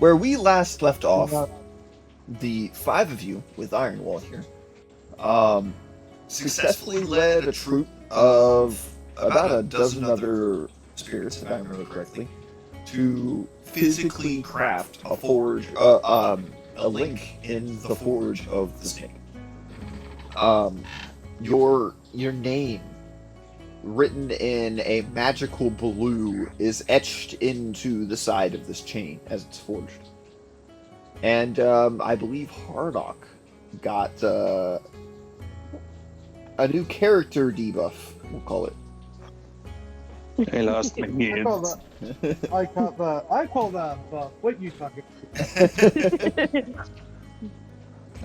Where we last left off, Uh, the five of you with Ironwall here, um, successfully led a troop of about a dozen other spirits, if I remember correctly, to physically craft a forge, a link in the forge of the snake. Um, your name written in a magical blue is etched into the side of this chain as it's forged. And I believe Hardock got a new character debuff, we'll call it. I lost my I call kids. that. I call that buff. What you talking?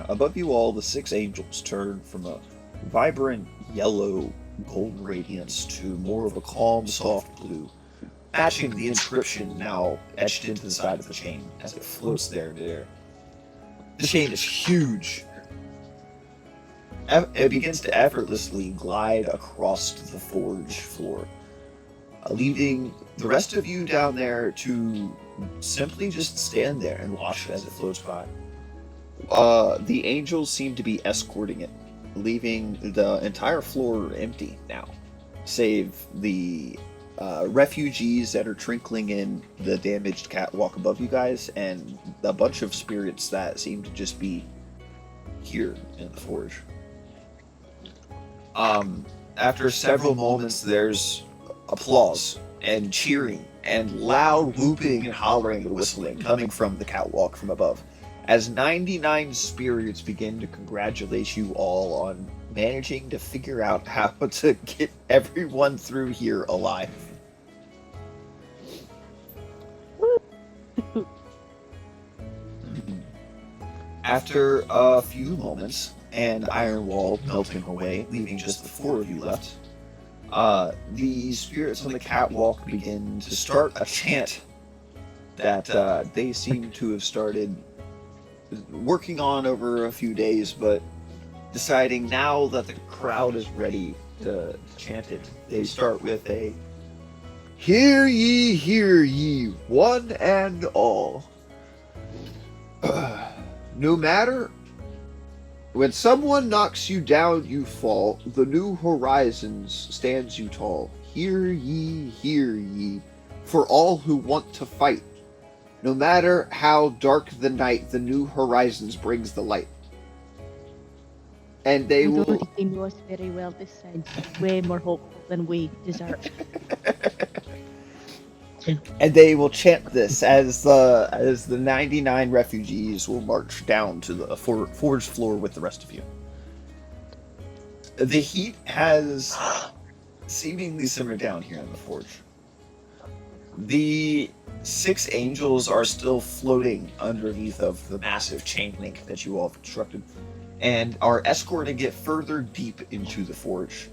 Above you all, the six angels turn from a vibrant yellow golden radiance to more of a calm, soft blue, matching the inscription now etched into the side of the chain as it floats there in air. The chain is huge. It begins to effortlessly glide across the forge floor, leaving the rest of you down there to simply just stand there and watch as it floats by. The angels seem to be escorting it, leaving the entire floor empty now, save the refugees that are trickling in the damaged catwalk above you guys, and a bunch of spirits that seem to just be here in the forge. After several moments, there's applause and cheering and loud whooping and hollering and whistling coming from the catwalk from above, as 99 spirits begin to congratulate you all on managing to figure out how to get everyone through here alive. After a few moments, and Iron Wall melting away, leaving just the four of you left, the spirits on the catwalk begin to start a chant that they seem to have started working on over a few days, but deciding now that the crowd is ready to chant it, they start with a "Hear ye, one and all. No matter when someone knocks you down, you fall. The new horizons stands you tall. Hear ye, for all who want to fight. No matter how dark the night, the new horizons brings the light." And they I don't will, think they know us very well. This sounds way more hopeful than we deserve. and they will chant this as the 99 refugees will march down to the forge floor with the rest of you. The heat has seemingly simmered down here in the forge. The six angels are still floating underneath of the massive chain link that you all have constructed, and are escorting it further deep into the forge.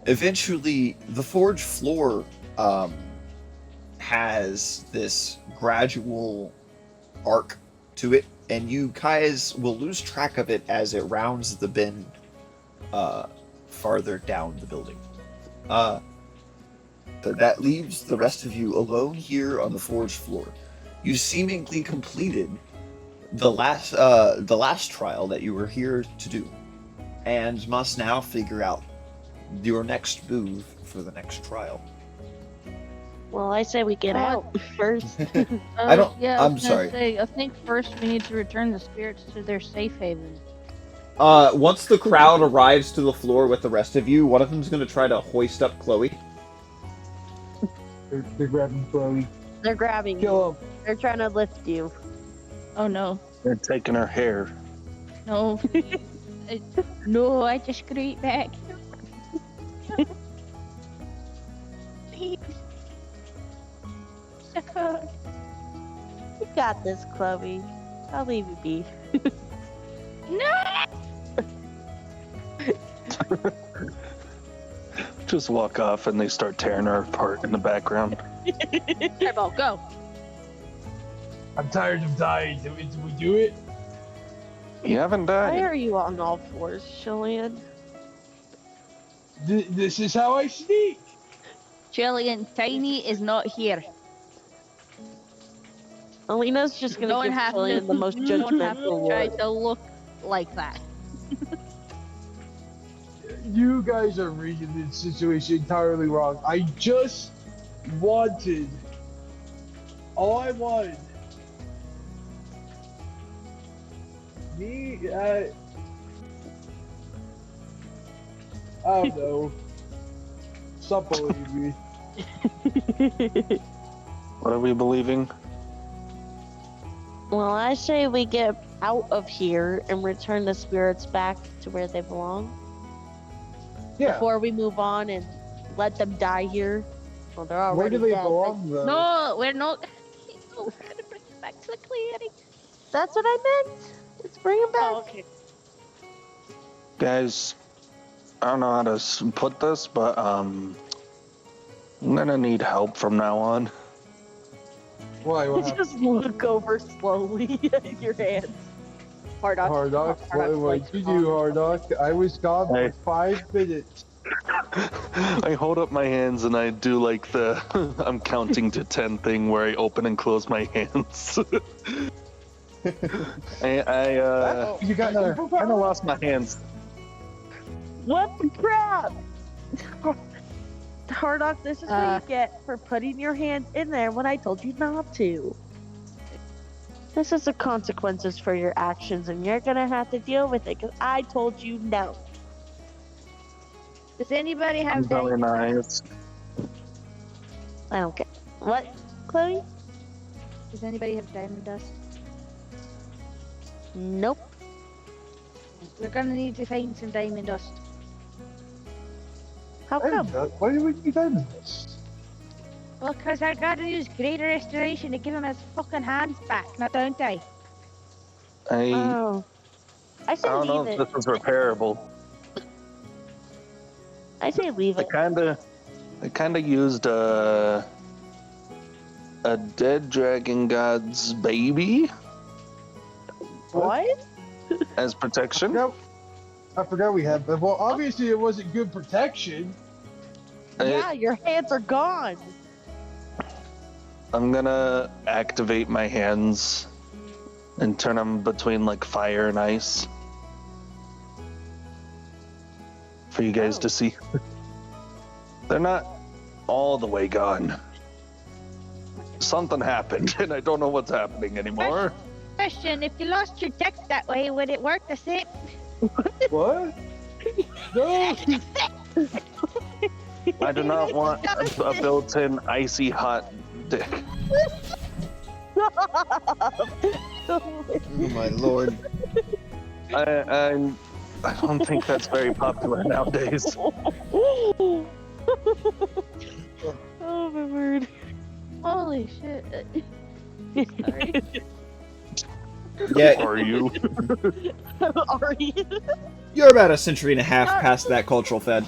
Eventually, the forge floor has this gradual arc to it, and you guys will lose track of it as it rounds the bend farther down the building. That leaves the rest of you alone here on the forge floor. You seemingly completed the last trial that you were here to do, and must now figure out your next move for the next trial. Well, I say we get out first. I don't. Yeah, I I'm was gonna sorry. say, I think first we need to return the spirits to their safe haven. Once the crowd arrives to the floor with the rest of you, one of them's going to try to hoist up Chloe. They're grabbing Chloe. They're grabbing you. Kill him. They're trying to lift you. Oh no, They're taking her hair. no, no! I just scream back. Please, sucker. You got this, Chloe. I'll leave you be. No! Just walk off and they start tearing her apart in the background. Eyeball, go. I'm tired of dying. Did we do it? You haven't Why died. are you on all fours, Shillian? This is how I sneak. Jillian, Tiny is not here. Alina's just gonna Don't give have Cillian to. the most Don't have judgmental to try look. to look like that. You guys are reading this situation entirely wrong. I just wanted. All I wanted. Me, I don't know. Stop believing me. What are we believing? Well, I say we get out of here and return the spirits back to where they belong Yeah. before we move on and let them die here. Well, they're Where already do they dead. belong, though? No, we're not. No, we're gonna bring it back to the clearing. That's what I meant. Let's bring them back. Oh, okay. Guys, I don't know how to put this, but I'm gonna need help from now on. Why? What happened? Just look over slowly at your hands. Hardock, what did you do, Hardock? I was gone for Hey. 5 minutes. I hold up my hands and I do like the I'm counting to 10 thing where I open and close my hands. I You got another kind of lost my hands. What the crap? Hardock, this is what you get for putting your hands in there when I told you not to. This is the consequences for your actions, and you're gonna have to deal with it because I told you no. Does anybody I'm have very diamond nice. dust? I don't care. What, Chloe? Does anybody have diamond dust? Nope. We're gonna need to find some diamond dust. How come? Why do we need diamond dust? Well, because I gotta use greater restoration to give him his fucking hands back, now don't I? I Oh. I say don't know leave if it. this was repairable. I say leave I it. kind of used a dead dragon god's baby What? as protection. I forgot we had, but well, obviously it wasn't good protection. Yeah, your hands are gone. I'm gonna activate my hands and turn them between like fire and ice for you guys Oh. to see. They're not all the way gone. Something happened, and I don't know what's happening anymore. Question, if you lost your deck that way, would it work the same? What? No! I do not want a built-in icy hot dick. Oh my lord. I don't think that's very popular nowadays. Oh my word. Holy shit. Sorry. Yeah, Are you? Are you? you're about a century and a half past that cultural fed.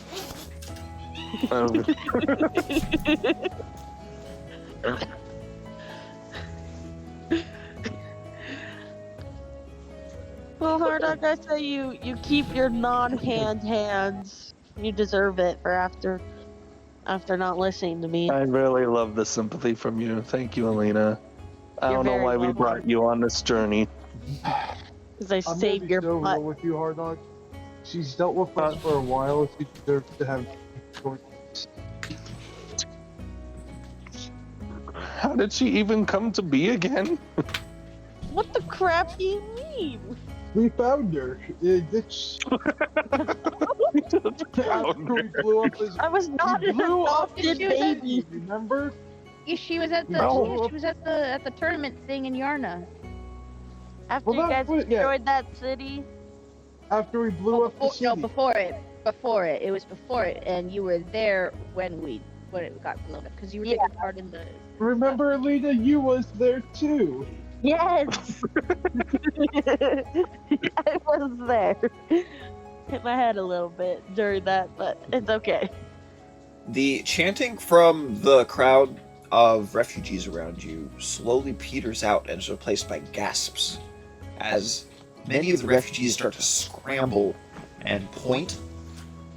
Well, Hardock, I say you keep your non-hand hands. You deserve it for after not listening to me. I really love the sympathy from you. Thank you, Alina. I You're don't know very why we welcome. brought you on this journey. Because I I'm gonna saved be your so butt. real with you, Hardock. She's dealt with us for a while. She deserves to have. How did she even come to be again? What the crap do you mean? We found her. It's after we blew up his. I was not We an blew up adopted She was a- baby. Remember? She was at the No. she was at the tournament thing in Yarna. After Well, you guys that's what- yeah. destroyed that city. After we blew up the city. No, before it. It was before it, and you were there when it got blown up because you were taking part in the. Remember, Alina, you was there too. Yes. I was there. Hit my head a little bit during that, but it's okay. The chanting from the crowd of refugees around you slowly peters out and is replaced by gasps as many of the refugees start to scramble and point.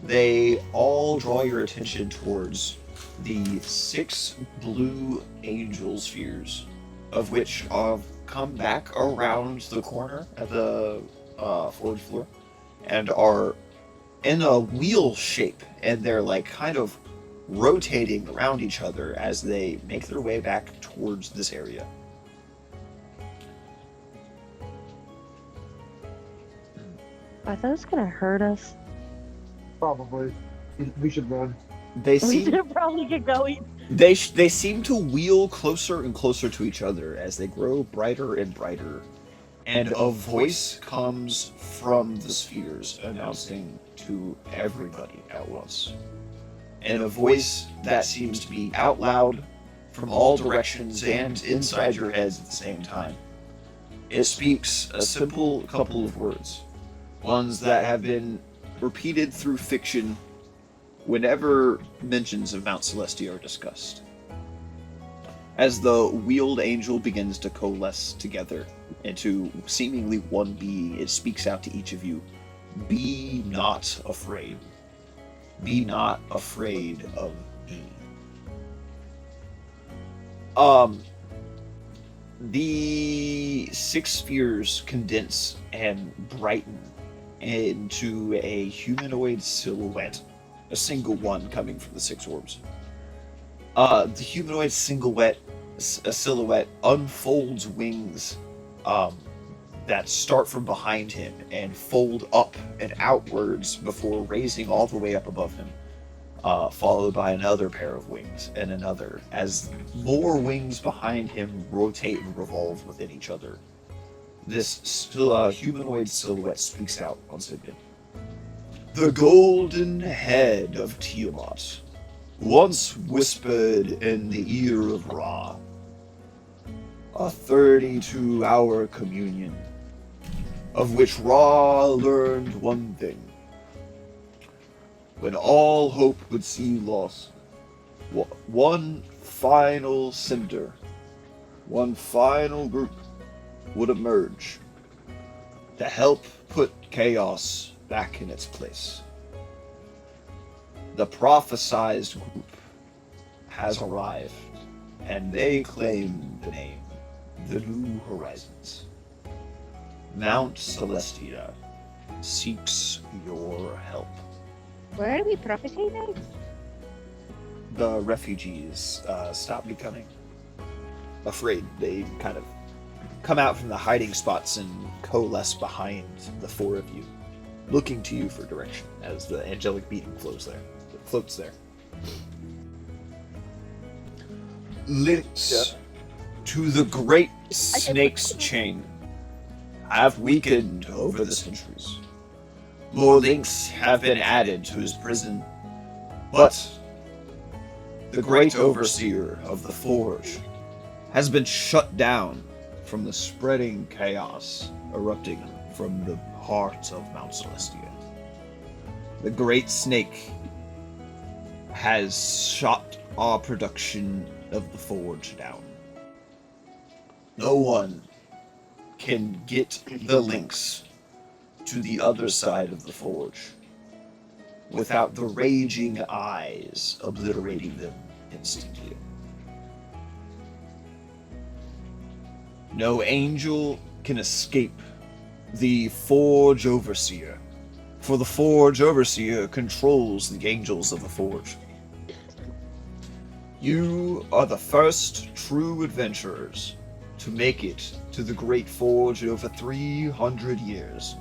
They all draw your attention towards the 6 blue angel spheres of which come back around the corner at the forge floor and are in a wheel shape, and they're like kind of rotating around each other as they make their way back towards this area. Are those gonna hurt us? Probably. We should run. They We seem should probably get going. they seem to wheel closer and closer to each other as they grow brighter and brighter, and a voice comes from the spheres announcing to everybody at once. And a voice that seems to be out loud from all directions and inside your heads at the same time. It speaks a simple couple of words, ones that have been repeated through fiction whenever mentions of Mount Celestia are discussed. As the wheeled angel begins to coalesce together into seemingly one being, it speaks out to each of you. Be not afraid. Be not afraid of me. The six spheres condense and brighten into a humanoid silhouette, a single one coming from the six orbs. The humanoid silhouette unfolds wings that start from behind him and fold up and outwards before raising all the way up above him, followed by another pair of wings and another, as more wings behind him rotate and revolve within each other. This humanoid silhouette speaks out once again. The golden head of Tiamat once whispered in the ear of Ra. A 32-hour communion, of which Ra learned one thing. When all hope would seem lost, one final cinder, one final group would emerge to help put chaos back in its place. The prophesized group has arrived, and they claim the name, the New Horizons. Mount Celestia seeks your help. Where are we prophesying now? The refugees stop becoming afraid. They kind of come out from the hiding spots and coalesce behind the four of you, looking to you for direction as the angelic beating floats there. Links to the great snake's chain have weakened over the centuries. More links have been added to his prison, but the great overseer of the forge has been shut down from the spreading chaos erupting from the heart of Mount Celestia. The great snake has shot our production of the forge down. No one can get the links to the other side of the forge without the raging eyes obliterating them instantly. No angel can escape the Forge Overseer, for the Forge Overseer controls the angels of the Forge. You are the first true adventurers to make it to the Great Forge in over 300 years.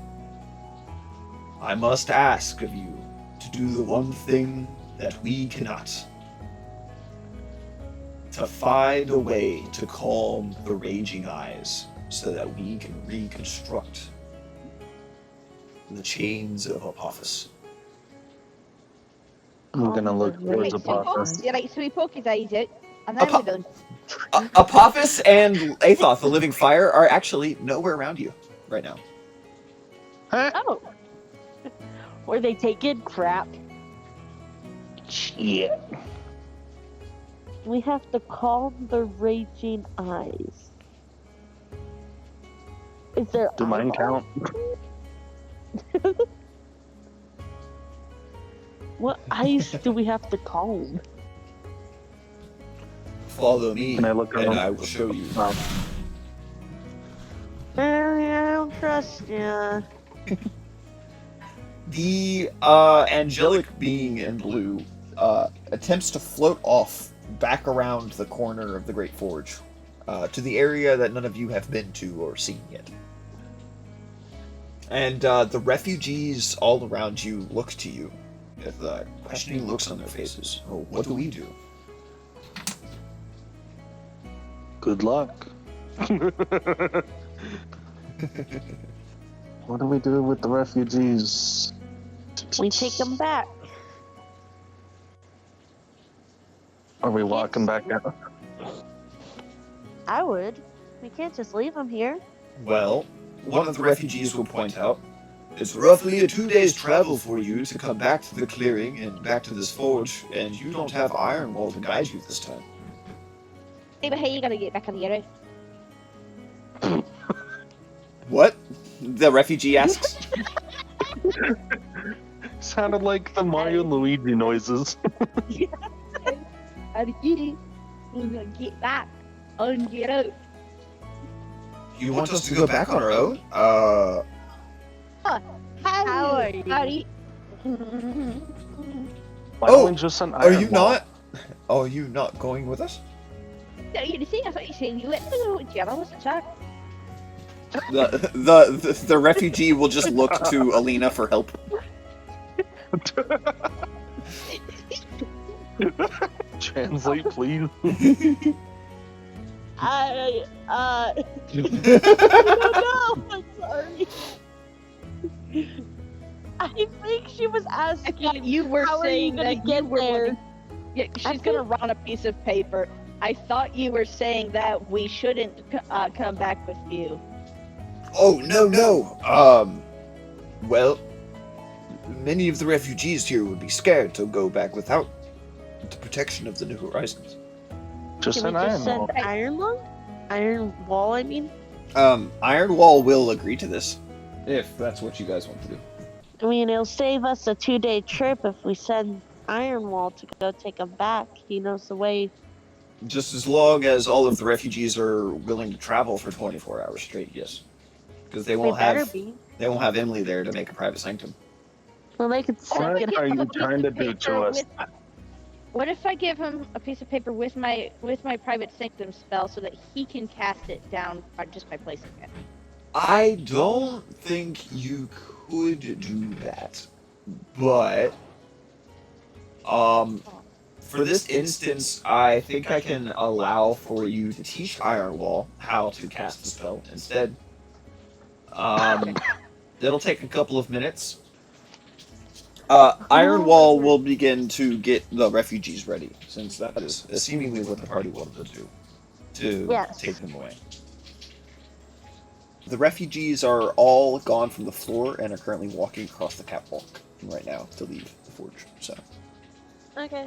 I must ask of you to do the one thing that we cannot. To find a way to calm the raging eyes so that we can reconstruct the chains of Apophis. I'm gonna look towards Right, Apophis. so he poke his eyes out, and then we're done. Apophis and Athoth, the living fire, are actually nowhere around you right now. Huh? Oh. Were they taking crap? Shit. We have to calm the raging eyes. Is there Do mine count? What eyes do we have to calm? Follow me, Can I look and around? I will show you. Barry, I don't trust ya. The angelic being in blue attempts to float off back around the corner of the Great Forge to the area that none of you have been to or seen yet. And the refugees all around you look to you with questioning looks on their faces. Oh, what do we do? Good luck. What do we do with the refugees? We take them back. Are we walking back out? I would. We can't just leave them here. Well, one of the refugees will point out, it's roughly a 2 days travel for you to come back to the clearing and back to this forge, and you don't have Iron Wall to guide you this time. Hey, but how you gonna get back on the arrow? What? The refugee asks. Sounded like the Mario and Luigi noises. How do you gonna get back on the arrow? You want us to go back on our own? How are you? Howdy. Why don't we just send Are Iron you Wall? not? Oh, are you not going with us? No, you're the thing. I thought you said you went to Jim. I wasn't sure. The refugee will just look to Alina for help. Translate, please. I don't know. I'm sorry. I think she was I asking. thought you were How are you saying gonna that get you were there? wanting- Yeah, she's gonna run a piece of paper. I thought you were saying that we shouldn't come back with you. Oh, no. Well, many of the refugees here would be scared to go back without the protection of the New Horizons. Just Can send we Iron just Wall. send Iron Wall? Iron Wall, I mean. Iron Wall will agree to this, if that's what you guys want to do. I mean, it'll save us a 2-day trip if we send Iron Wall to go take them back. He knows the way. Just as long as all of the refugees are willing to travel for 24 hours straight, yes. Because they They won't better have be. Emily there to make a private sanctum. Well, they could suck it. What are you A piece trying to of do paper to us? with- What if I give him a piece of paper with my private sanctum spell so that he can cast it down just by placing it? I don't think you could do that, but for this instance, I think I can allow for you to teach Iron Wall how to cast the spell instead. It'll take a couple of minutes. Iron Wall will begin to get the refugees ready, since that is seemingly what the party wanted to do, Yes. take them away. The refugees are all gone from the floor and are currently walking across the catwalk right now to leave the forge. So Okay.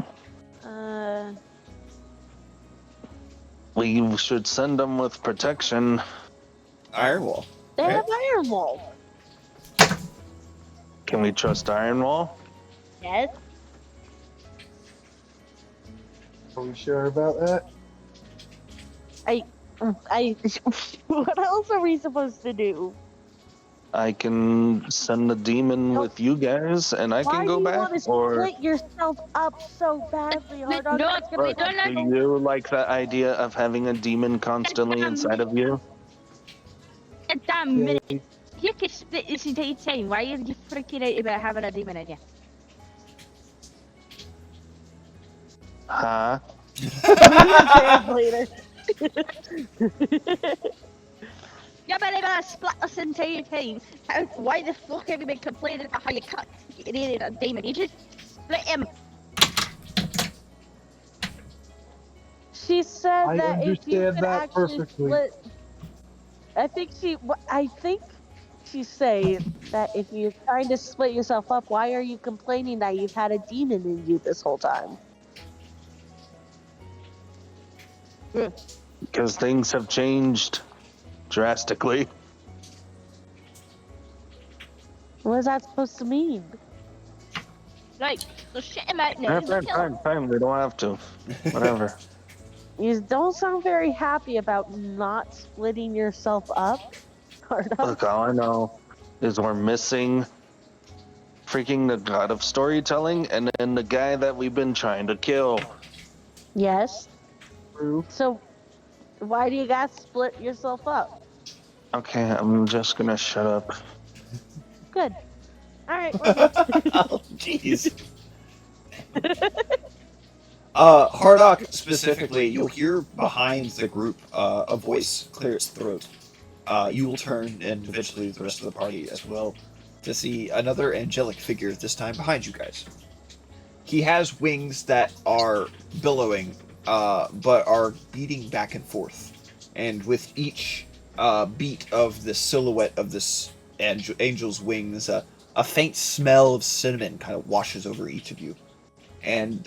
We should send them with protection. Iron Wall. They Okay. have Iron Wall. Can we trust Iron Wall? Yes. Are we sure about that? What else are we supposed to do? I can send the demon No. with you guys, and I Why can do go you back. want to Or split yourself up so badly, hard on? No, It's gonna look, don't do you like the idea of having a demon constantly inside of you? A damn minute. Yeah, You could split this entire time. Why are you freaking out about having a demon in you? Huh? translator. Yeah, but I'm gonna split this entire time. Why the fuck have you been complaining about how you cut a demon? You just split him. She said I that if you understand could that actually perfectly. split, I think she's saying that if you're trying to split yourself up, why are you complaining that you've had a demon in you this whole time? Because things have changed drastically. What is that supposed to mean? Right, so shit him out now. Fine. We don't have to. Whatever. You don't sound very happy about not splitting yourself up, Carta. Look, all I know is we're missing freaking the god of storytelling and then the guy that we've been trying to kill. Yes. True. So why do you guys split yourself up? Okay, I'm just gonna shut up. Good. All right, we're good. Oh, jeez. Hardock specifically, you'll hear behind the group a voice clear its throat. You will turn, and eventually the rest of the party as well, to see another angelic figure, this time behind you guys. He has wings that are billowing, but are beating back and forth. And with each beat of the silhouette of this angel's wings, a faint smell of cinnamon kind of washes over each of you. And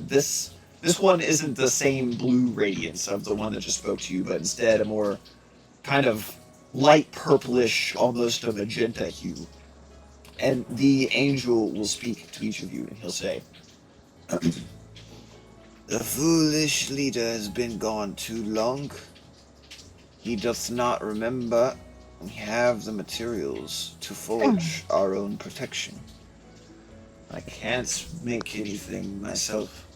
this one isn't the same blue radiance of the one that just spoke to you, but instead a more kind of light purplish, almost a magenta hue. And the angel will speak to each of you, and he'll say, "The foolish leader has been gone too long. He doth not remember we have the materials to forge our own protection. I can't make anything myself,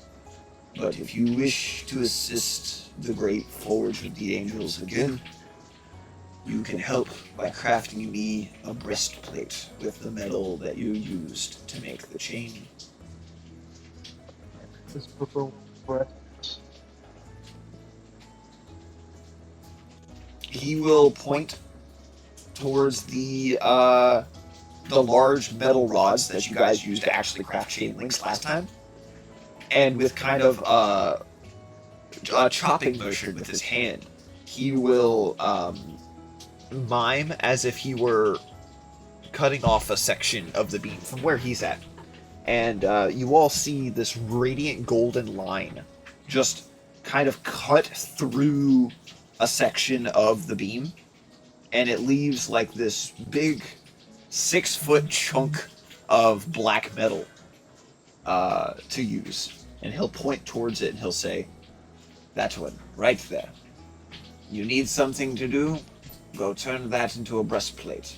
but if you wish to assist the great forge of the angels again, you can help by crafting me a breastplate with the metal that you used to make the chain." This purple breath. He will point towards the large metal rods that you guys used to actually craft chain links last time, and with kind of a chopping motion with his hand, he will mime as if he were cutting off a section of the beam from where he's at. And you all see this radiant golden line just kind of cut through a section of the beam, and it leaves like this big 6-foot chunk of black metal to use. And he'll point towards it and he'll say, "That one, right there. You need something to do? Go turn that into a breastplate."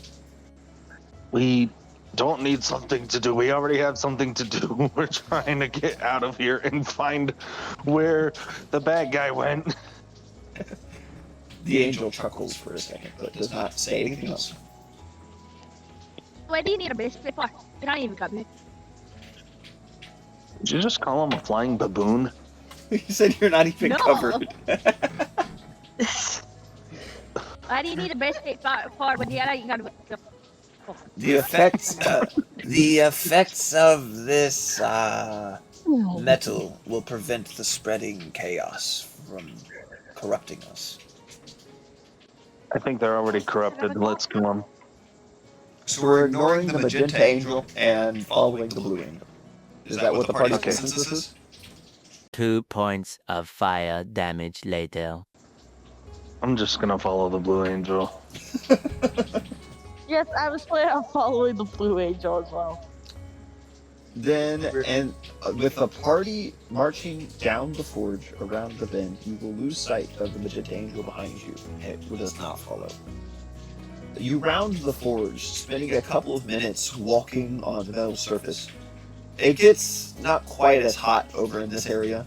We don't need something to do. We already have something to do. We're trying to get out of here and find where the bad guy went. The angel chuckles for a second, but does not say anything else. Why do you need a breastplate for? You're not even got me. Did you just call him a flying baboon? You said you're not even No. covered. Why do you need a breastplate for when you're not even got me? The effects of this metal will prevent the spreading chaos from corrupting us. I think they're already corrupted. Let's kill them. So we're ignoring the magenta angel and following the blue angel. Is that what the party's Okay. consensus is? 2 points of fire damage later. I'm just gonna follow the blue angel. Yes, I was planning on following the Blue Angel as well. Then, and with the party marching down the forge around the bend, you will lose sight of the magenta angel behind you. It does not follow. You round the forge, spending a couple of minutes walking on the metal surface. It gets not quite as hot over in this area,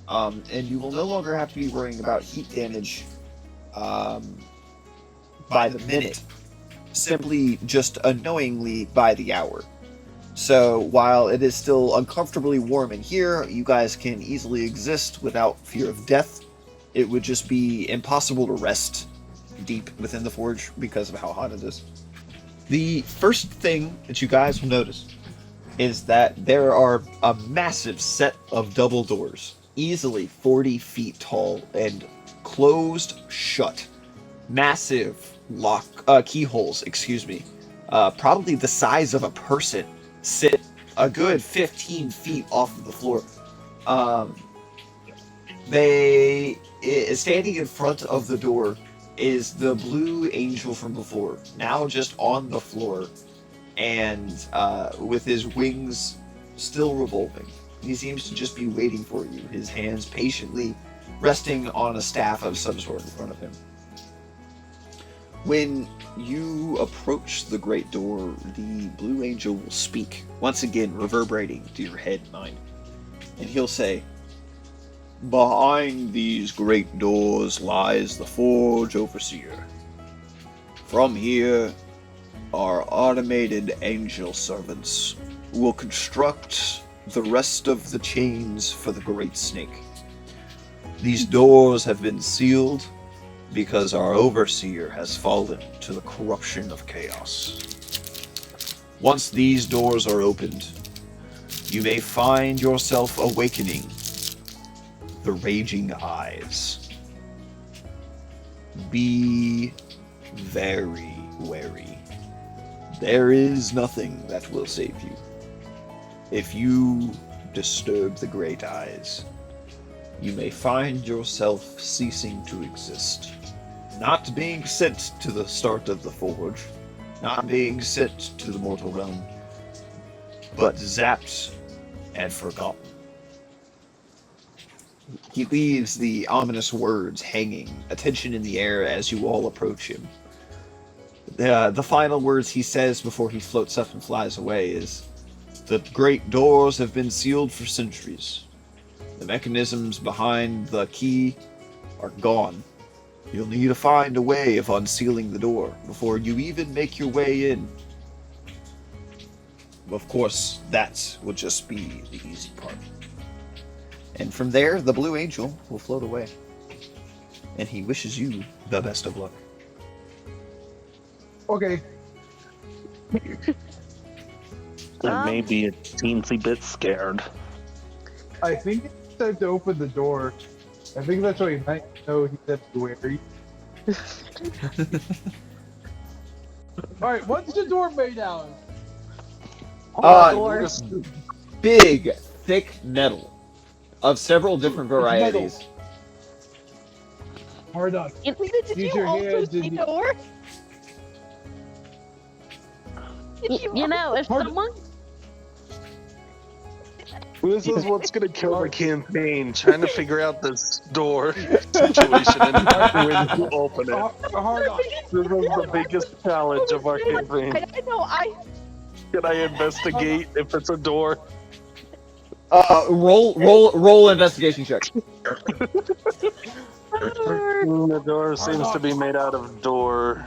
and you will no longer have to be worrying about heat damage by the minute, simply just unknowingly by the hour. So while it is still uncomfortably warm in here, you guys can easily exist without fear of death. It would just be impossible to rest deep within the forge because of how hot it is. The first thing that you guys will notice is that there are a massive set of double doors, easily 40 feet tall and closed shut. Massive keyholes, probably the size of a person, sit a good 15 feet off of the floor. Standing in front of the door is the blue angel from before, now just on the floor, and with his wings still revolving. He seems to just be waiting for you, his hands patiently resting on a staff of some sort in front of him. When you approach the great door, the Blue Angel will speak, once again reverberating to your head and mind. And he'll say, "Behind these great doors lies the Forge Overseer. From here, our automated angel servants will construct the rest of the chains for the Great Snake. These doors have been sealed because our Overseer has fallen to the corruption of chaos. Once these doors are opened, you may find yourself awakening the Raging Eyes. Be very wary. There is nothing that will save you. If you disturb the Great Eyes, you may find yourself ceasing to exist. Not being sent to the start of the Forge, not being sent to the mortal realm, but zapped and forgotten." He leaves the ominous words hanging, attention in the air as you all approach him. The final words he says before he floats up and flies away is, "The great doors have been sealed for centuries. The mechanisms behind the key are gone. You'll need to find a way of unsealing the door before you even make your way in. Of course, that will just be the easy part." And from there, the Blue Angel will float away. And he wishes you the best of luck. Okay. I may be a teensy bit scared. I think it's time to open the door. I think that's what he meant. No, he said wary. Alright, what's the door made out of? Door. Big, thick metal of several different varieties. Hard on. Did Use you your also hands see and- door? You know, if Hard- someone This is what's going to kill the campaign, trying to figure out this door situation and when to open it. Hard on. This is the biggest challenge of our campaign. I know, Can I investigate if it's a door? Roll investigation check. The door seems to be made out of door.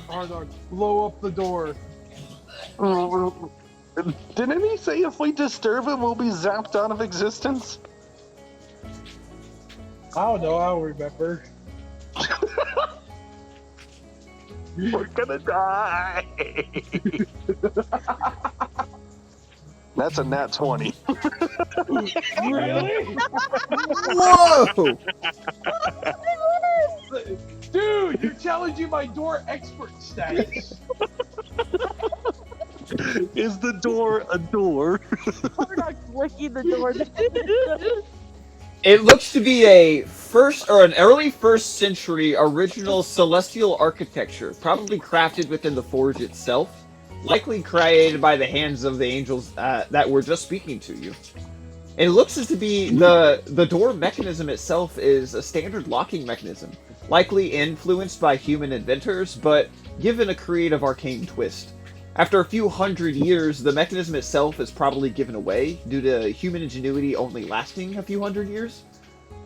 Hard on. Blow up the door. Didn't he say if we disturb him, we'll be zapped out of existence? I don't know, I don't remember. We're gonna die. That's a nat 20. Really? Whoa! Dude, you're challenging my door expert status. Is the door a door? are not clicking the door. It looks to be an early first century original celestial architecture, probably crafted within the forge itself, likely created by the hands of the angels that were just speaking to you. And it looks as to be the door mechanism itself is a standard locking mechanism, likely influenced by human inventors, but given a creative arcane twist. After a few hundred years, the mechanism itself is probably given away due to human ingenuity only lasting a few hundred years.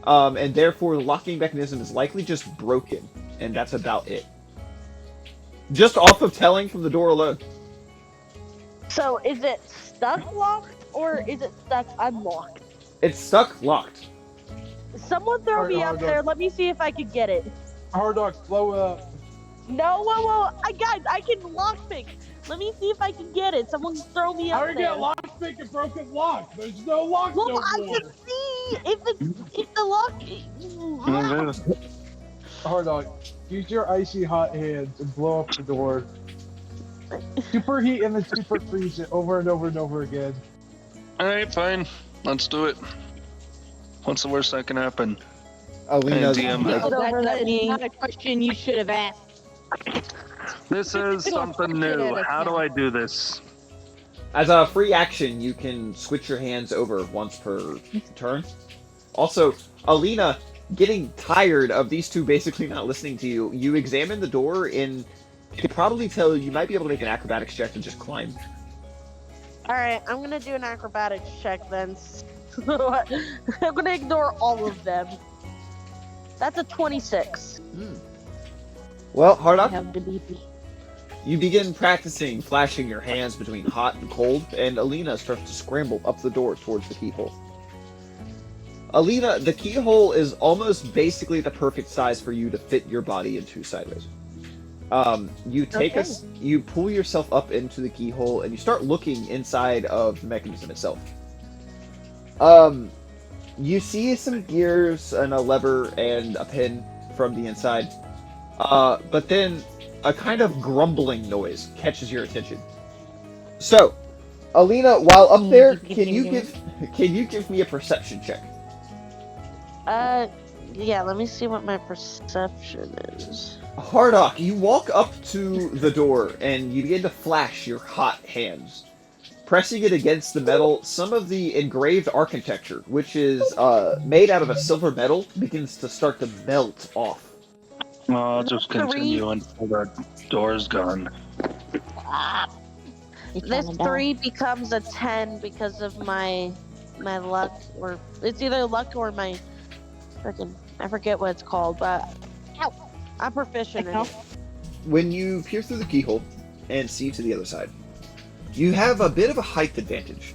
And therefore, the locking mechanism is likely just broken, and that's about it. Just off of telling from the door alone. So, is it stuck locked or is it stuck unlocked? It's stuck locked. Someone throw me up there. Let me see if I can get it. Hard on. Blow it up. No, whoa. Guys, I can lockpick. Let me see if I can get it. Someone throw me How up do you there. get lockpick and broken lock? There's no lock Well, no I more. can see if the lock. Hard on. Use your icy hot hands and blow up the door. Superheat and then super freeze it over and over and over again. Alright, fine. Let's do it. What's the worst that can happen? Alina, Hey, DM. Get over that is knee. not a question you should have asked. This is something new. How do I do this? as a free action, you can switch your hands over once per turn. Also, Alina, getting tired of these two basically not listening to you, you examine the door and you can probably tell you might be able to make an acrobatics check to just climb. Alright, I'm gonna do an acrobatics check then. I'm gonna ignore all of them. That's a 26. Well, I Hardock, have to beat me. you begin practicing flashing your hands between hot and cold, and Alina starts to scramble up the door towards the keyhole. Alina, the keyhole is almost basically the perfect size for you to fit your body into sideways. You take Okay. you pull yourself up into the keyhole, and you start looking inside of the mechanism itself. You see some gears and a lever and a pin from the inside, but then a kind of grumbling noise catches your attention. So, Alina, while up there, can you give me a perception check? Yeah, let me see what my perception is. Hardock, you walk up to the door and you begin to flash your hot hands. Pressing it against the metal, some of the engraved architecture, which is made out of a silver metal, begins to start to melt off. I'll just continue until the door's gone. This 3 becomes a 10 because of my luck, or it's either luck or my freaking, I forget what it's called, but I'm proficient in it. When you peer through the keyhole and see to the other side, you have a bit of a height advantage,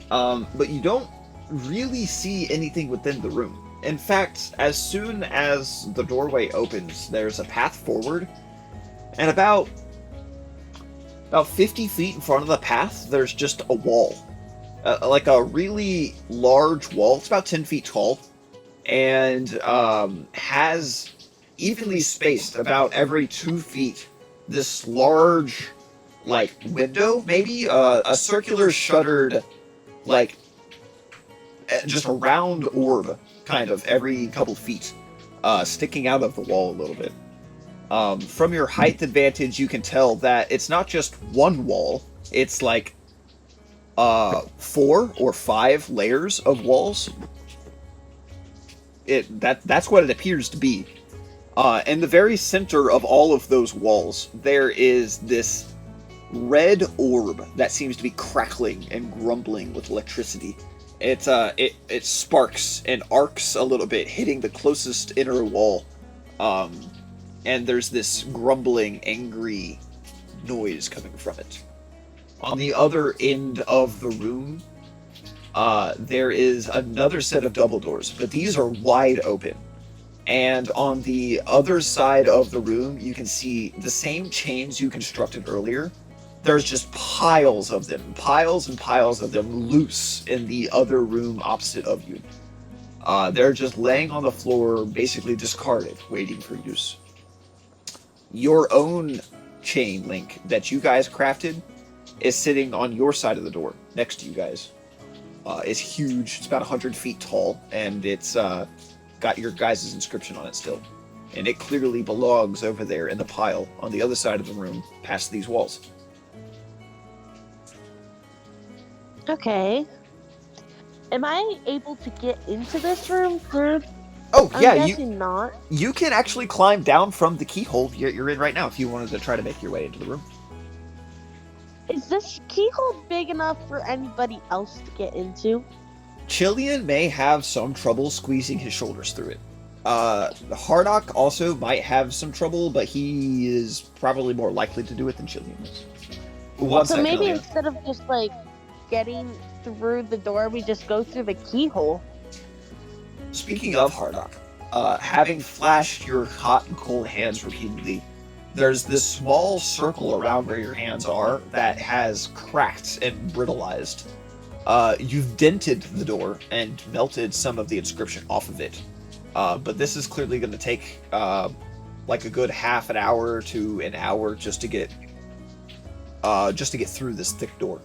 but you don't really see anything within the room. In fact, as soon as the doorway opens, there's a path forward, and about 50 feet in front of the path, there's just a wall. Like a really large wall. It's about 10 feet tall, and has evenly spaced about every 2 feet this large, like, window, maybe? A circular shuttered, like, just a round orb, kind of, every couple feet, sticking out of the wall a little bit. From your height advantage, you can tell that it's not just one wall, it's like 4 or 5 layers of walls. That's what it appears to be. In the very center of all of those walls, there is this red orb that seems to be crackling and grumbling with electricity. It sparks and arcs a little bit, hitting the closest inner wall. And there's this grumbling, angry noise coming from it. On the other end of the room, there is another set of double doors, but these are wide open. And on the other side of the room, you can see the same chains you constructed earlier. There's just piles of them, piles and piles of them loose in the other room opposite of you. They're just laying on the floor, basically discarded, waiting for use. Your own chain link that you guys crafted is sitting on your side of the door, next to you guys. It's huge, it's about 100 feet tall, and it's got your guys' inscription on it still. And it clearly belongs over there in the pile on the other side of the room, past these walls. Okay. Am I able to get into this room through? Oh, yeah, I'm guessing not. you can actually climb down from the keyhole you're in right now if you wanted to try to make your way into the room. Is this keyhole big enough for anybody else to get into? Chillian may have some trouble squeezing his shoulders through it. Hardock also might have some trouble, but he is probably more likely to do it than Chillian is. So maybe instead of just like getting through the door, we just go through the keyhole. Speaking of Hardock, having flashed your hot and cold hands repeatedly, there's this small circle around where your hands are that has cracked and brittleized. You've dented the door and melted some of the inscription off of it. But this is clearly going to take like a good half an hour to an hour just to get through this thick door.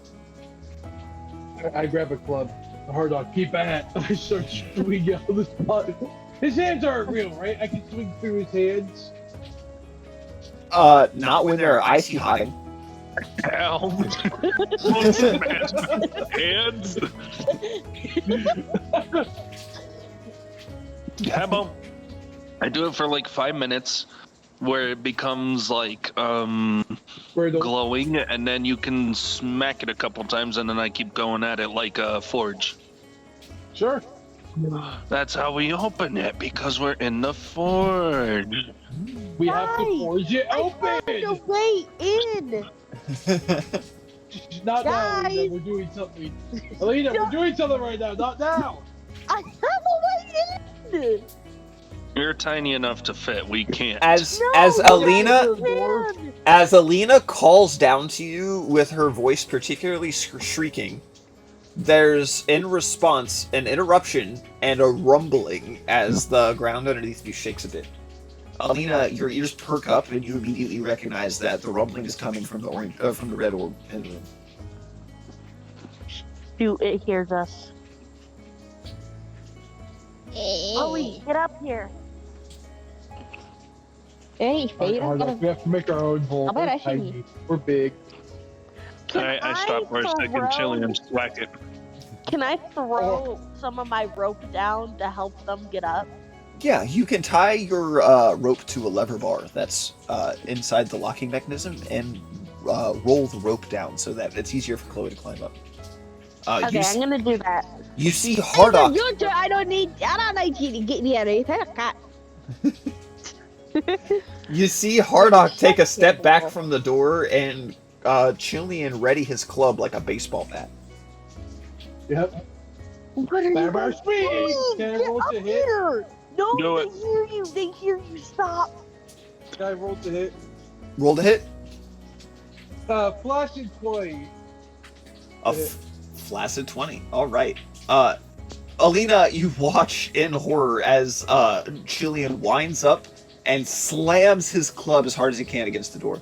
I grab a club. The hard dog, keep at. I start swinging out of the spot. His hands aren't real, right? I can swing through his hands. Not when they're icy hot. Hell. What's the matter? Hands? I do it for like 5 minutes, where it becomes like Where the glowing, and then you can smack it a couple times, and then I keep going at it like a forge. sure. That's how we open it, because we're in the forge. We have to Guys, forge it I found a open. way in. Not now, Alina. Guys. We're doing something. Alina, we're doing something right now. Not now. I have a way in. You're tiny enough to fit. We can't. As No, Alina Door. man. as Alina calls down to you with her voice particularly shrieking, there's in response an interruption and a rumbling as the ground underneath you shakes a bit. Alina, your ears perk up and you immediately recognize that the rumbling is coming from the red orb in the room. Shoot, it hears us. Ollie, get up here. Hey, Fade, I'm gonna. We have to make our own hole. I'll bet We're I should tiny. We're big. Can I stopped for a second, chilling and whack it. Can I throw some of my rope down to help them get up? Yeah, you can tie your rope to a lever bar that's inside the locking mechanism and roll the rope down so that it's easier for Chloe to climb up. Okay, I'm gonna do that. You see Hardock. Your turn. I don't need you to get me out of here. God. You see Hardock take a step back from the door and Chilean ready his club like a baseball bat. Yep. What are you Bam, our guys speed. doing? Can I Get roll up to hit? here! No, Do they it. hear you. They hear you. Stop. Can I roll to hit? Roll to hit. Flash and Chloe. A flaccid 20. All right. Alina, you watch in horror as Chilean winds up and slams his club as hard as he can against the door.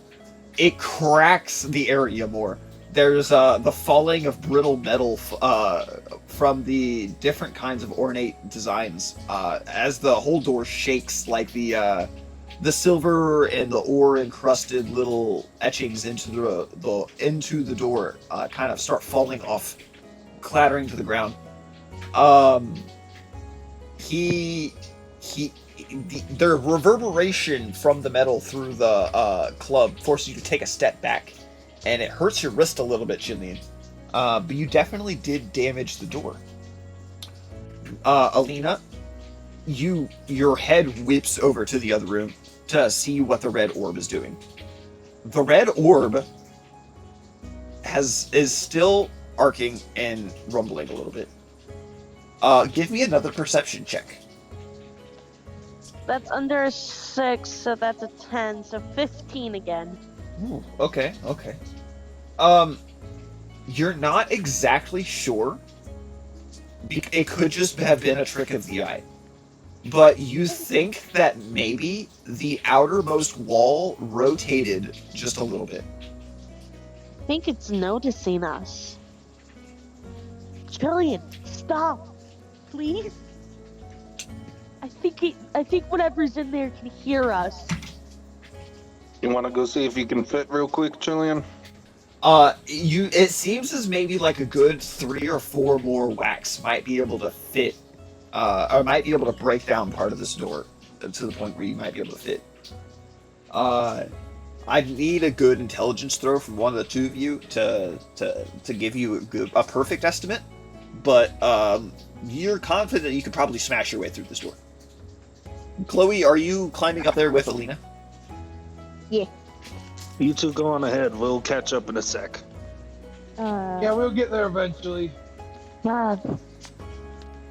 It cracks the area more. There's the falling of brittle metal from the different kinds of ornate designs as the whole door shakes, like the silver and the ore encrusted little etchings into the door kind of start falling off, clattering to the ground. The reverberation from the metal through the club forces you to take a step back, and it hurts your wrist a little bit, Chilean. But you definitely did damage the door. Alina, your head whips over to the other room to see what the red orb is doing. The red orb is still arcing and rumbling a little bit. Give me another perception check. That's under a 6, so that's a 10, so 15 again. Ooh, okay. You're not exactly sure. It could just have been a trick of the eye. But you think that maybe the outermost wall rotated just a little bit. I think it's noticing us. Jillian, stop. Please? I think whatever's in there can hear us. You want to go see if you can fit real quick, Chilean? It seems as maybe like a good 3 or 4 more whacks might be able to fit, or might be able to break down part of this door to the point where you might be able to fit. I need a good intelligence throw from one of the two of you to give you a perfect estimate, but you're confident you could probably smash your way through this door. Chloe, are you climbing up there with Alina? Yeah. You two go on ahead. We'll catch up in a sec. Yeah, we'll get there eventually. God.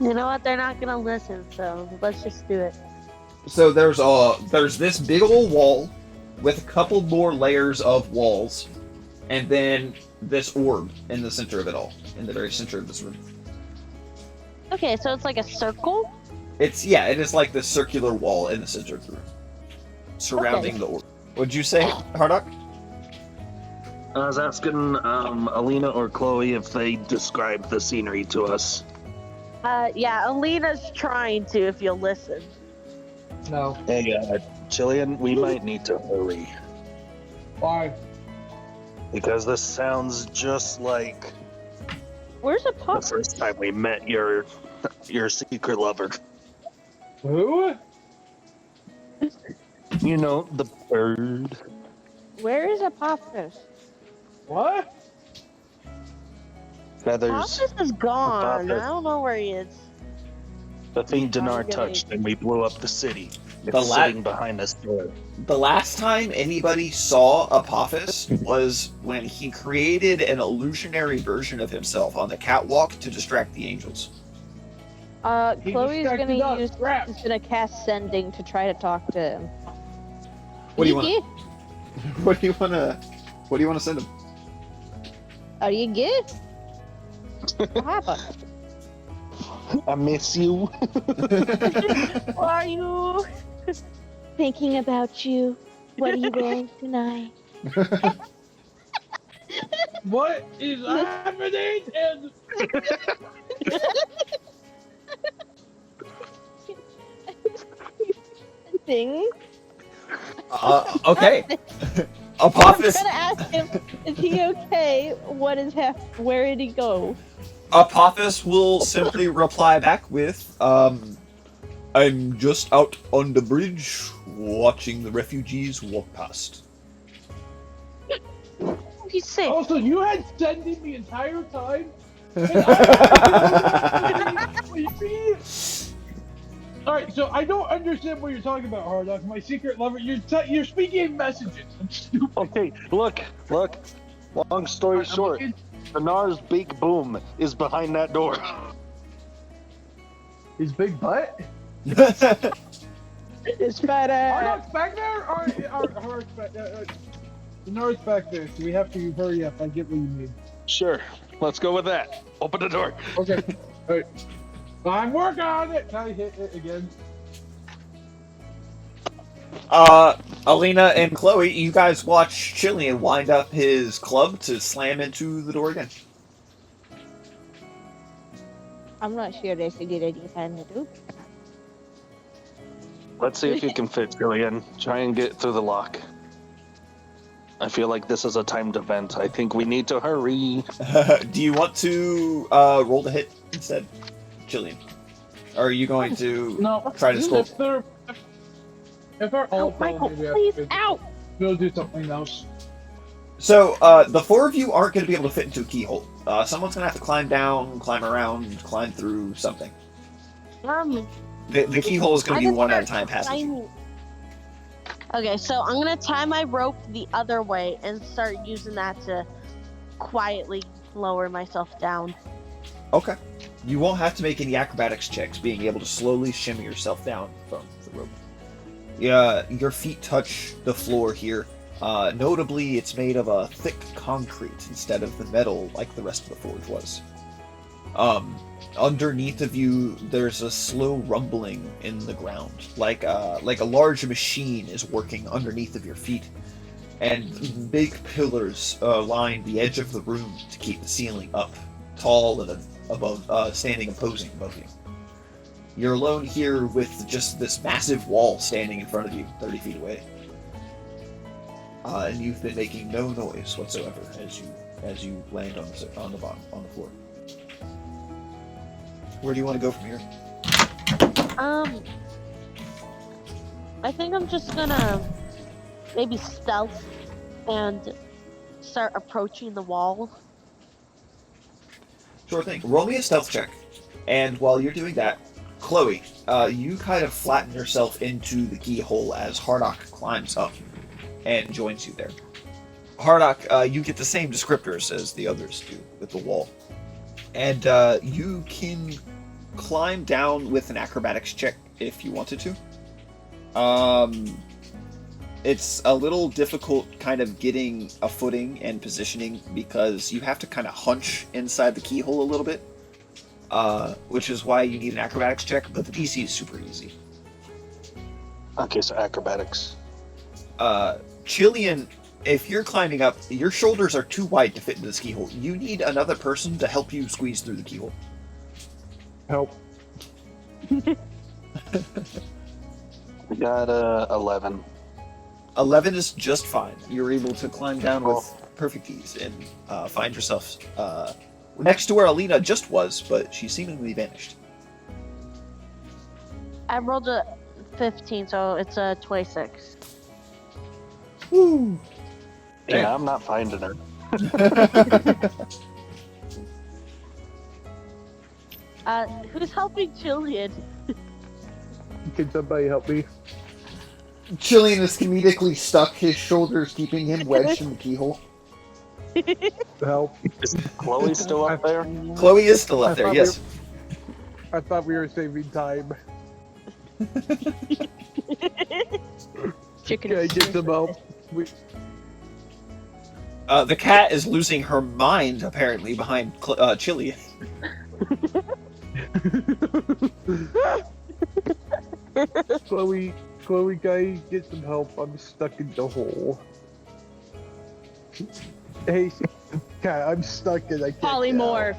You know what? They're not gonna listen, so let's just do it. So there's this big old wall with a couple more layers of walls, and then this orb in the center of it all, in the very center of this room. Okay, so it's like a circle? It is like the circular wall in the center of the room, surrounding the orb. What'd you say, Hardock? I was asking Alina or Chloe if they described the scenery to us. Yeah, Alina's trying to, if you'll listen. No. Hey, Chilean, we might need to hurry. Why? Because this sounds just like Where's a the pup? first time we met your secret lover. Who? You know, the bird. Where is Apophis? What? Feathers. Apophis is gone. Apophis. I don't know where he is. The thing Dinar getting- touched and we blew up the city. It's The la- sitting behind us door. The last time anybody saw Apophis was when he created an illusionary version of himself on the catwalk to distract the angels. He Chloe's distracted gonna us. use. Crap. Is gonna cast sending to try to talk to him. What do you Are want? What do you wanna send him? Are you good? What happened? I miss you. Who are you? Thinking about you. What are you wearing tonight? What is happening? And Thing. Okay. I'm Apophis gonna ask him, is he okay? What is where did he go? Apophis will simply reply back with, I'm just out on the bridge watching the refugees walk past. He's sick. also, you had sending the entire time. And I sleepy. All right, so I don't understand what you're talking about, Hardock. My secret lover, you're speaking in messages. I'm stupid. Okay, look. Long story I'm short, looking. Dinar's big boom is behind that door. His big butt. It's better. Hardock's back there. Hardock's back. The North's back there, so we have to hurry up. I get what you mean. Sure, let's go with that. Open the door. Okay. All right. I'm working on it. Can I hit it again? Alina and Chloe, you guys watch Chillian wind up his club to slam into the door again. I'm not sure if he did anything to do. Let's see if you can fit Jillian. Try and get through the lock. I feel like this is a timed event. I think we need to hurry. Do you want to roll to hit instead, Chillian? Or are you going to No. try to score? If they're all Michael, maybe I please, could- out! We'll do something else. So, the four of you aren't going to be able to fit into a keyhole. Someone's going to have to climb down, climb around, climb through something. The keyhole is going to be one at a time passage. Okay, so I'm gonna tie my rope the other way and start using that to quietly lower myself down. Okay. You won't have to make any acrobatics checks, being able to slowly shimmy yourself down from the rope. Yeah, your feet touch the floor here. Notably, it's made of a thick concrete instead of the metal like the rest of the forge was. Underneath of you, there's a slow rumbling in the ground, like a large machine is working underneath of your feet, and big pillars line the edge of the room to keep the ceiling up, tall and above, standing opposing above you. You're alone here with just this massive wall standing in front of you, 30 feet away, and you've been making no noise whatsoever as you land on the bottom on the floor. Where do you want to go from here? I think I'm just gonna maybe stealth and start approaching the wall. Sure thing. Roll me a stealth check. And while you're doing that, Chloe, you kind of flatten yourself into the keyhole as Hardock climbs up and joins you there. Hardock, you get the same descriptors as the others do with the wall. And you can climb down with an acrobatics check if you wanted to. It's a little difficult kind of getting a footing and positioning because you have to kind of hunch inside the keyhole a little bit, which is why you need an acrobatics check, but the DC is super easy. Okay, so acrobatics. Chillian, if you're climbing up, your shoulders are too wide to fit into this keyhole. You need another person to help you squeeze through the keyhole. Help. We got 11. 11 is just fine. You're able to climb down with perfect ease and find yourself next to where Alina just was, but she seemingly vanished. I rolled a 15, so it's a 26. Woo. Yeah, I'm not finding her. Who's helping Jillian? Can somebody help me? Chillian is comedically stuck, his shoulders keeping him wedged in the keyhole. Help. Is Chloe still up there? Chloe is still up I there, thought yes. I thought we were saving time. Chicken. Can I get some help? The cat is losing her mind, apparently, behind Chillian. Chloe, can I get some help? I'm stuck in the hole. Hey, cat, I'm stuck and I can't get out. Polymorph.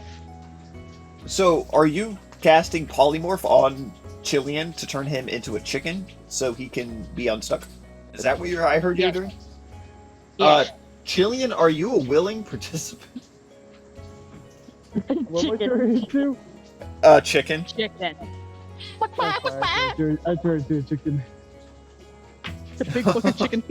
So, are you casting Polymorph on Chillian to turn him into a chicken so he can be unstuck? Is that what I heard you were doing? Yes. Chillian, are you a willing participant? What am I turning into? Chicken. Chicken. I turned into a chicken. It's a big fucking chicken.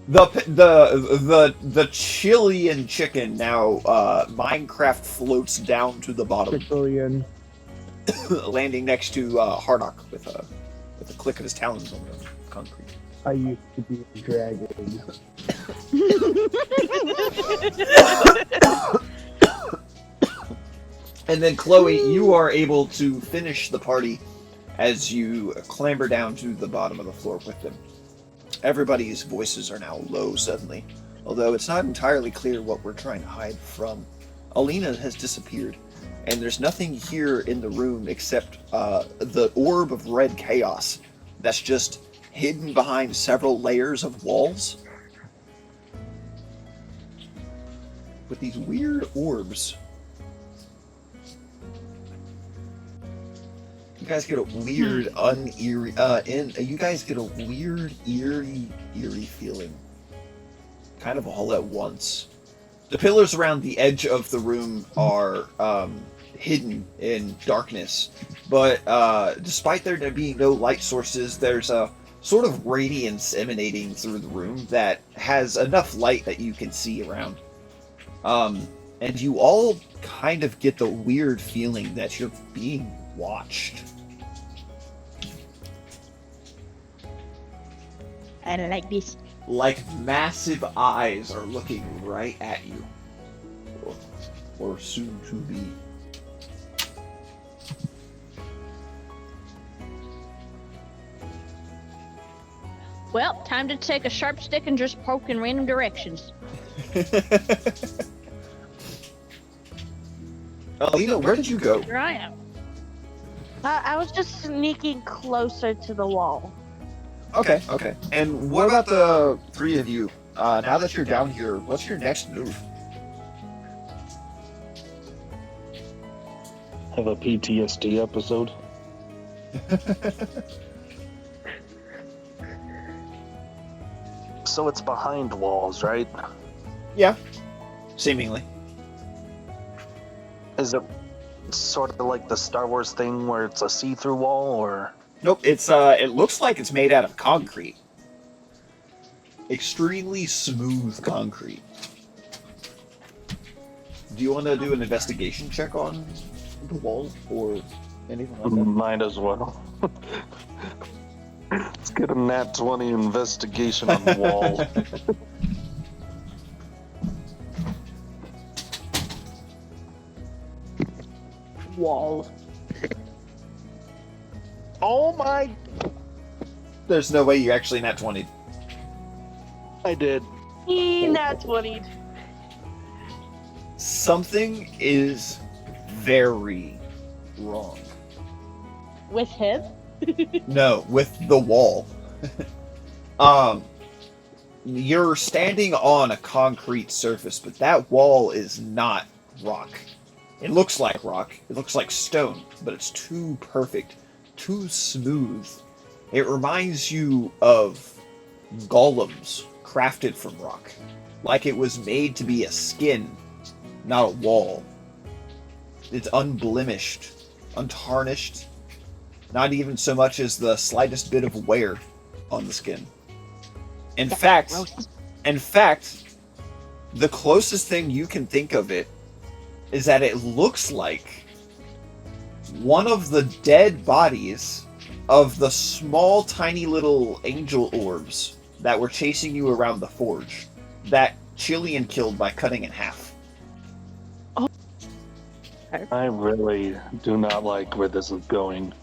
The Chillian chicken now Minecraft floats down to the bottom, Chickilian. landing next to Hardock with a click of his talons on the concrete. I used to be a dragon. And then Chloe, you are able to finish the party as you clamber down to the bottom of the floor with them. Everybody's voices are now low suddenly, although it's not entirely clear what we're trying to hide from. Alina has disappeared, and there's nothing here in the room except the orb of red chaos that's just hidden behind several layers of walls with these weird orbs. You guys get a weird, you guys get a weird, eerie feeling. Kind of all at once. The pillars around the edge of the room are hidden in darkness, but despite there being no light sources, there's a sort of radiance emanating through the room that has enough light that you can see around. And you all kind of get the weird feeling that you're being watched. I don't like this. Like massive eyes are looking right at you. Or soon to be. Well, time to take a sharp stick and just poke in random directions. Alina, where did you go? Here I am. I was just sneaking closer to the wall. Okay. And what about the three of you? Now that you're down here, what's your next move? Have a PTSD episode. So it's behind walls, right? Yeah, seemingly. Is it sort of like the Star Wars thing where it's a see-through wall, or? Nope, it looks like it's made out of concrete. Extremely smooth concrete. Do you want to do an investigation check on the wall or anything like that? Might as well. Let's get a nat 20 investigation on the wall. Wall. Oh my! There's no way you actually nat 20. I did. Nat 20. Something is very wrong. With him? No, with the wall. You're standing on a concrete surface, but that wall is not rock. It looks like rock. It looks like stone, but it's too perfect, too smooth. It reminds you of golems crafted from rock, like it was made to be a skin, not a wall. It's unblemished, untarnished, Not even so much as the slightest bit of wear on the skin. In That's fact, gross. the closest thing you can think of it is that it looks like one of the dead bodies of the small, tiny little angel orbs that were chasing you around the forge that Chilean killed by cutting in half. I really do not like where this is going.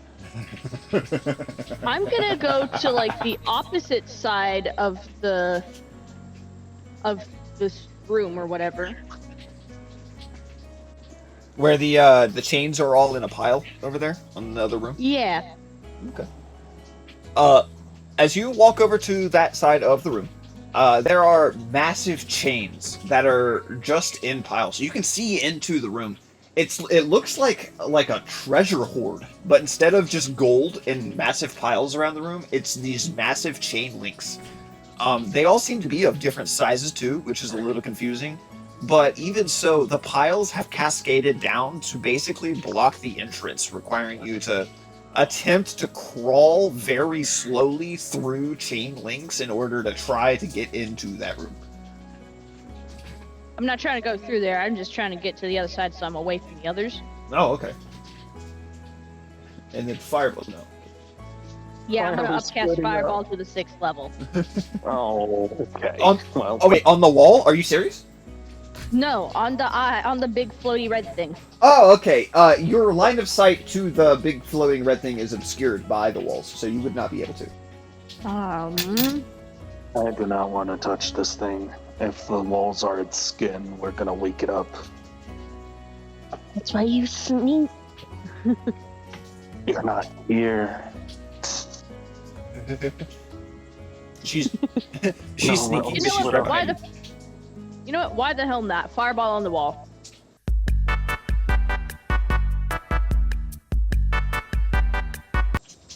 I'm gonna go to like the opposite side of this room or whatever. Where the chains are all in a pile over there on the other room. Yeah. Okay. As you walk over to that side of the room, there are massive chains that are just in piles. So you can see into the room. It looks like a treasure hoard, but instead of just gold in massive piles around the room, it's these massive chain links. They all seem to be of different sizes too, which is a little confusing. But even so, the piles have cascaded down to basically block the entrance, requiring you to attempt to crawl very slowly through chain links in order to try to get into that room. I'm not trying to go through there. I'm just trying to get to the other side so I'm away from the others. Oh, okay. And then fireball, no. Yeah, I'm gonna Fireball's upcast splitting Fireball up. to the 6th level. Oh, okay. Well, Oh wait, on the wall? Are you serious? No, on the big floaty red thing. Oh, okay. Your line of sight to the big floating red thing is obscured by the walls, so you would not be able to. I do not want to touch this thing. If the walls are its skin, we're gonna wake it up. That's why you sneak. You're not here. She's No, sneaky. You but know she's what? right Why behind the? You know what? Why the hell not? Fireball on the wall.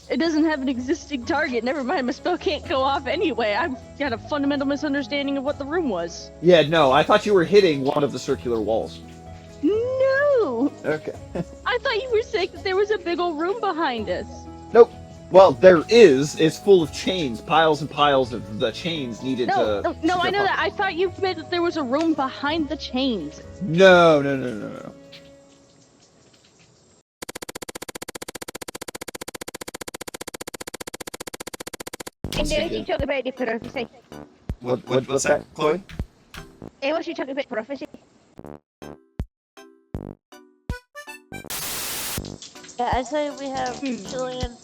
It doesn't have an existing target. Never mind, my spell can't go off anyway. I've got a fundamental misunderstanding of what the room was. you. Yeah, no, I thought you were hitting one of the circular walls. No! Okay. I thought you were saying that there was a big old room behind us. Nope. Well, there is. It's full of chains, piles and piles of the chains needed No, to. no, I know that. I thought you meant that there was a room behind the chains. No. Angelic, talk about the prophecy. What's that, Chloe? I want you to talk about prophecy. Yeah, I say we have Chilean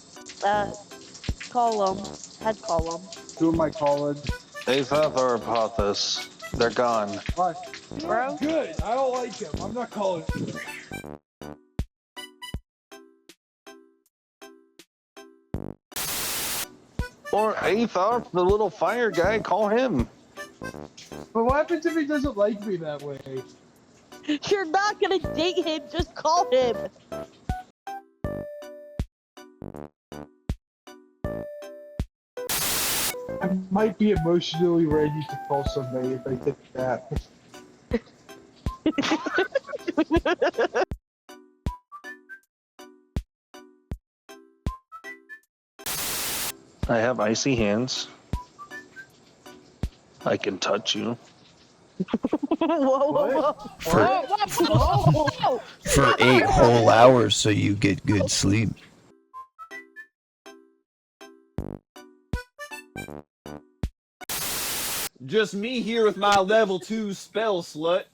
column, head column. Doing my college. Aetheth or Apothis? They're gone. But Bro? good. I don't like him. I'm not calling him. Or Aetheth, the little fire guy, call him. But what happens if he doesn't like me that way? You're not gonna date him, just call him. I might be emotionally ready to call somebody if I take that. I have icy hands. I can touch you. Whoa. For 8 whole hours so you get good sleep. Just me here with my level 2 spell, slut.